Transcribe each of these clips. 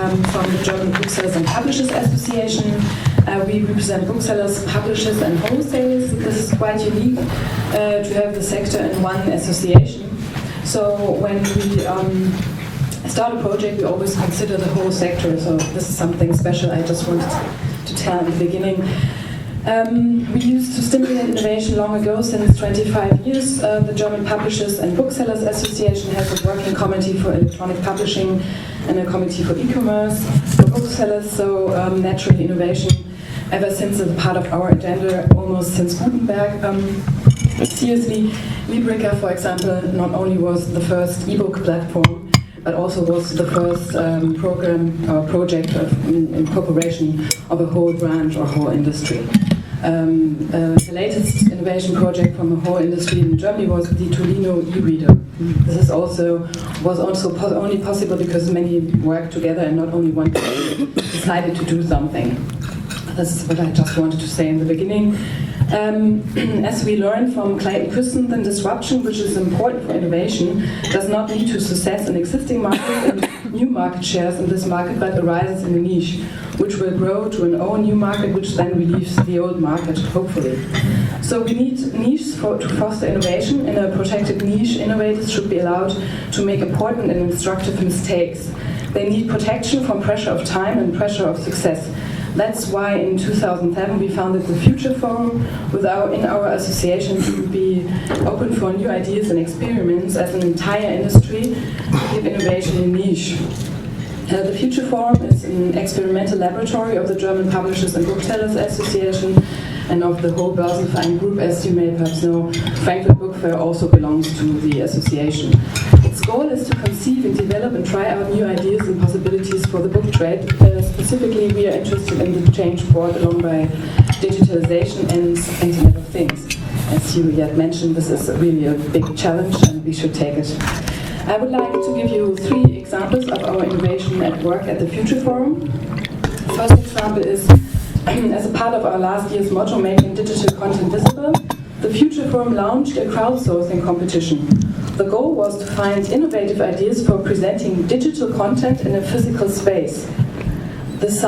from the German Booksellers and Publishers Association. We represent booksellers, publishers and wholesalers. This is quite unique to have the sector in one association. So when we start a project, we always consider the whole sector. So this is something special I just wanted to tell in the beginning. We used to stimulate innovation long ago, since 25 years. The German Publishers and Booksellers Association has a working committee for electronic publishing and a committee for e-commerce, for booksellers, so naturally innovation ever since is a part of our agenda, almost since Gutenberg. Seriously, Librica, for example, not only was the first ebook platform, but also was the first program or project in incorporation of a whole branch or whole industry. The latest innovation project from the whole industry in Germany was the Tolino e-reader. This was also only possible because many worked together and not only one person decided to do something. This is what I just wanted to say in the beginning. As we learned from Clayton Christensen, disruption, which is important for innovation, does not lead to success in existing markets and new market shares in this market, but arises in a niche, which will grow to an own new market, which then relieves the old market, hopefully. So we need niches to foster innovation. In a protected niche, innovators should be allowed to make important and instructive mistakes. They need protection from pressure of time and pressure of success. That's why in 2007 we founded the Future Forum in our association to be open for new ideas and experiments as an entire industry to give innovation a niche. The Future Forum is an experimental laboratory of the German Publishers and Booksellers Association and of the whole Boersenverein group. As you may perhaps know, Frankfurt Book Fair also belongs to the association. Its goal is to conceive and develop and try out new ideas and possibilities for the book trade. Specifically, we are interested in the change brought along by digitalization and Internet of Things. As you yet mentioned, this is really a big challenge and we should take it. I would like to give you 3 examples of our innovation at work at the Future Forum. The first example is, as a part of our last year's motto, making digital content visible, the Future Forum launched a crowdsourcing competition. The goal was to find innovative ideas for presenting digital content in a physical space. This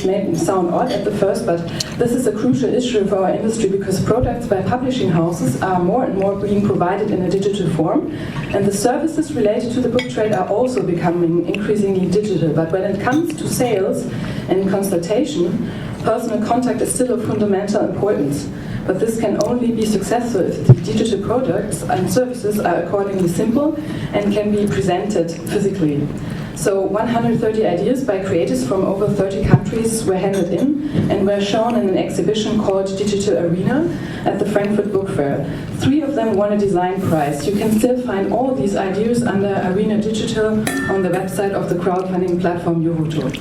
may sound odd at the first, but this is a crucial issue for our industry because products by publishing houses are more and more being provided in a digital form, and the services related to the book trade are also becoming increasingly digital. But when it comes to sales and consultation, personal contact is still of fundamental importance. But this can only be successful if the digital products and services are accordingly simple and can be presented physically. So 130 ideas by creators from over 30 countries were handed in and were shown in an exhibition called Digital Arena at the Frankfurt Book Fair. 3 of them won a design prize. You can still find all these ideas under Arena Digital on the website of the crowdfunding platform Yovoto.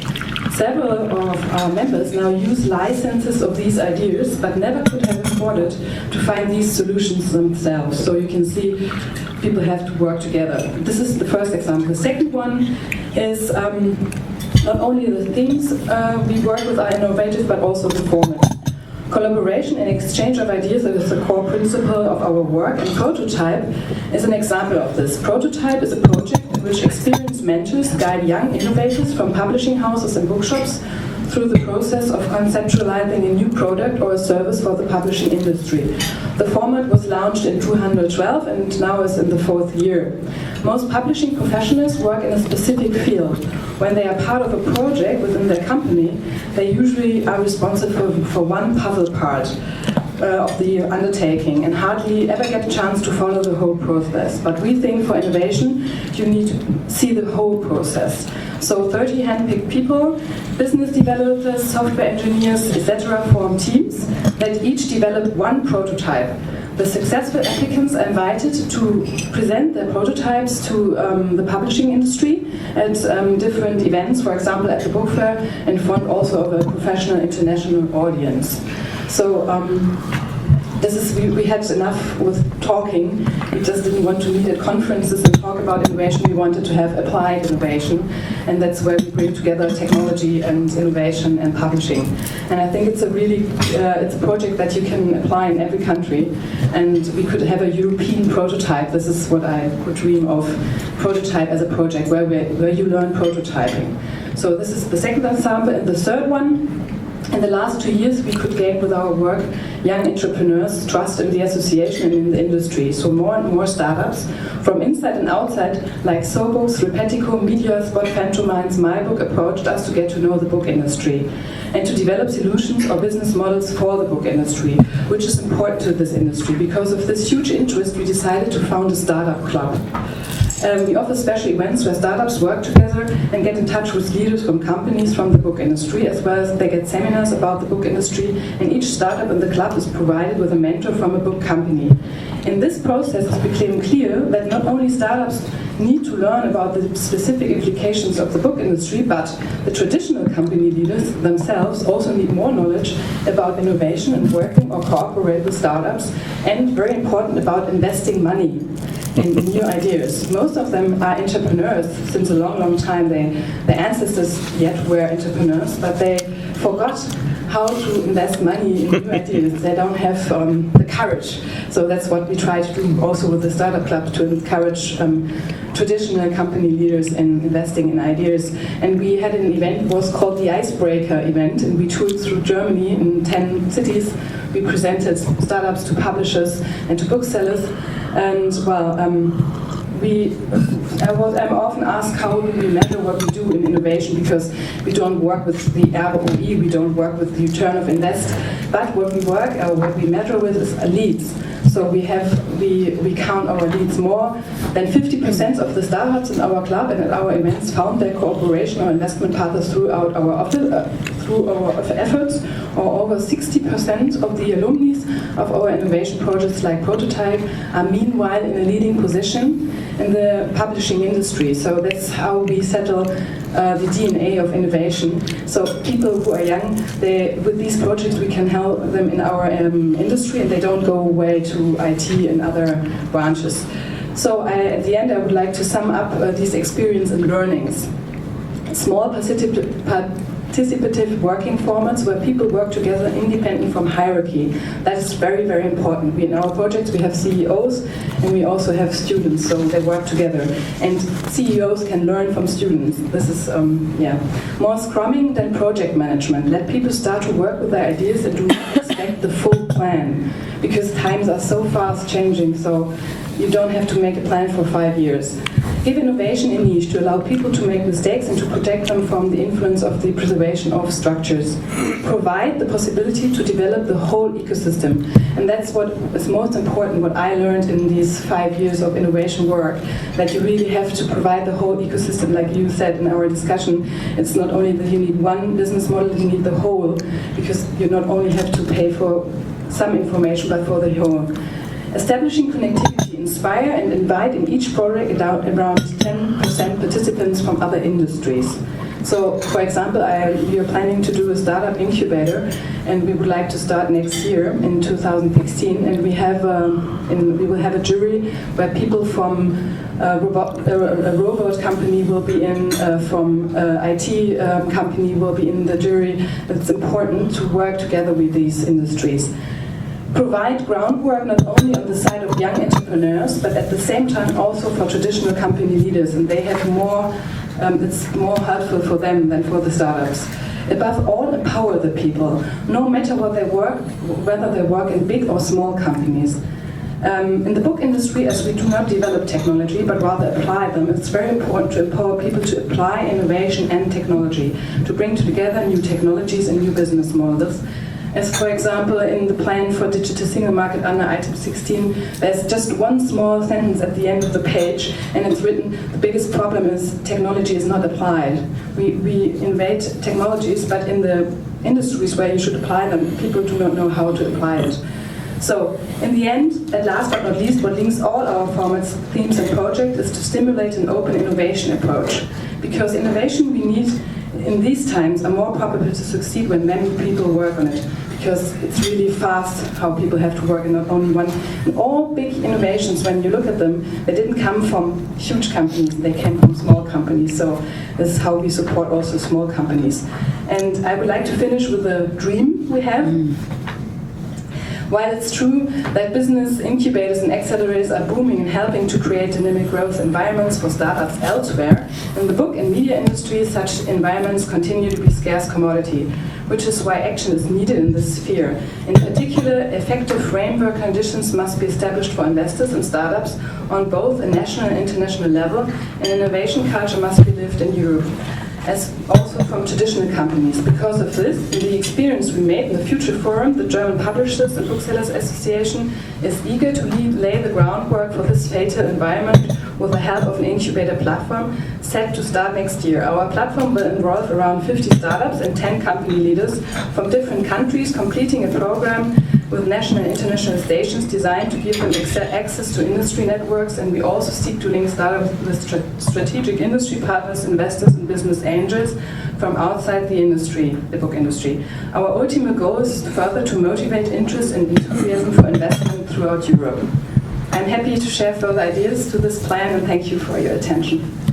Several of our members now use licenses of these ideas, but never could have afforded to find these solutions themselves. So you can see people have to work together. This is the first example. The second one is not only the things we work with are innovative, but also the format. Collaboration and exchange of ideas is the core principle of our work, and Prototype is an example of this. Prototype is a project in which experienced mentors guide young innovators from publishing houses and bookshops through the process of conceptualizing a new product or a service for the publishing industry. The format was launched in 2012 and now is in the 4th year. Most publishing professionals work in a specific field. When they are part of a project within their company, they usually are responsible for one puzzle part of the undertaking and hardly ever get a chance to follow the whole process. But we think for innovation, you need to see the whole process. So 30 hand-picked people, business developers, software engineers, etc. form teams that each develop one prototype. The successful applicants are invited to present their prototypes to the publishing industry at different events, for example at the book fair, in front also of a professional international audience. So we had enough with talking. We just didn't want to meet at conferences and talk about innovation. We wanted to have applied innovation, and that's where we bring together technology and innovation and publishing. And I think it's a project that you can apply in every country, and we could have a European prototype. This is what I would dream of, prototype as a project where you learn prototyping. So this is the second example. And the third one, in the last 2 years, we could gain with our work young entrepreneurs' trust in the association and in the industry. So more and more startups from inside and outside, like Sobooks, Repetico, Mediaspot, Phantomines, MyBook, approached us to get to know the book industry and to develop solutions or business models for the book industry, which is important to this industry. Because of this huge interest, we decided to found a startup club. We offer special events where startups work together and get in touch with leaders from companies from the book industry, as well as they get seminars about the book industry, and each startup in the club is provided with a mentor from a book company. In this process, it became clear that not only startups need to learn about the specific implications of the book industry, but the traditional company leaders themselves also need more knowledge about innovation and working or cooperate with startups, and very important, about investing money in new ideas. Most of them are entrepreneurs since a long, long time. Their ancestors yet were entrepreneurs, but they forgot how to invest money in new ideas. They don't have the courage. So that's what we try to do also with the Startup Club, to encourage traditional company leaders in investing in ideas. And we had an event, it was called the Icebreaker event, and we toured through Germany in 10 cities. We presented startups to publishers and to booksellers. And well, I'm often asked how do we measure what we do in innovation, because we don't work with the ROE, we don't work with the return of invest, but what we measure with is leads. So we count our leads. More than 50% of the startups in our club and at our events found their cooperation or investment partners throughout our efforts, or over 60% of the alumni of our innovation projects like Prototype are meanwhile in a leading position in the publishing industry. So that's how we settle the DNA of innovation. So people who are young, with these projects we can help them in our industry, and they don't go away to IT and other branches. So at the end I would like to sum up these experience and learnings. Small participative working formats where people work together independent from hierarchy. That is very, very important. In our projects we have CEOs and we also have students, so they work together. And CEOs can learn from students. This is, more scrumming than project management. Let people start to work with their ideas and do not expect the full plan, because times are so fast changing, so you don't have to make a plan for 5 years. Give innovation a niche to allow people to make mistakes and to protect them from the influence of the preservation of structures. Provide the possibility to develop the whole ecosystem. And that's what is most important, what I learned in these 5 years of innovation work, that you really have to provide the whole ecosystem. Like you said in our discussion, it's not only that you need one business model, you need the whole, because you not only have to pay for some information, but for the whole. Establishing connectivity, inspire and invite in each project around 10% participants from other industries. So, for example, we are planning to do a startup incubator, and we would like to start next year in 2016. And we will have a jury where people from a robot company will be in, from IT company will be in the jury. It's important to work together with these industries. Provide groundwork not only on the side of young entrepreneurs, but at the same time also for traditional company leaders, and they have more, it's more helpful for them than for the startups. Above all, empower the people, no matter what they work, whether they work in big or small companies. In the book industry, as we do not develop technology, but rather apply them, it's very important to empower people to apply innovation and technology, to bring together new technologies and new business models. As for example, in the plan for digital single market under item 16, there's just one small sentence at the end of the page, and it's written, the biggest problem is technology is not applied. We innovate technologies, but in the industries where you should apply them, people do not know how to apply it. So, in the end, and last but not least, what links all our formats, themes and projects is to stimulate an open innovation approach. Because innovation we need in these times are more probable to succeed when many people work on it, because it's really fast how people have to work and not only one. And all big innovations, when you look at them, they didn't come from huge companies, they came from small companies. So this is how we support also small companies. And I would like to finish with a dream we have. While it's true that business incubators and accelerators are booming and helping to create dynamic growth environments for startups elsewhere, In the book and media industry, such environments continue to be scarce commodity, which is why action is needed in this sphere. In particular, effective framework conditions must be established for investors and startups on both a national and international level, and innovation culture must be lived in Europe, as also from traditional companies. Because of this, in the experience we made in the Future Forum, the German Publishers and Booksellers Association is eager to lay the groundwork for this fatal environment with the help of an incubator platform set to start next year. Our platform will involve around 50 startups and 10 company leaders from different countries, completing a program with national and international stations designed to give them access to industry networks, and we also seek to link startups with strategic industry partners, investors, and business angels from outside the industry, the book industry. Our ultimate goal is further to motivate interest and enthusiasm for investment throughout Europe. I'm happy to share further ideas to this plan, and thank you for your attention.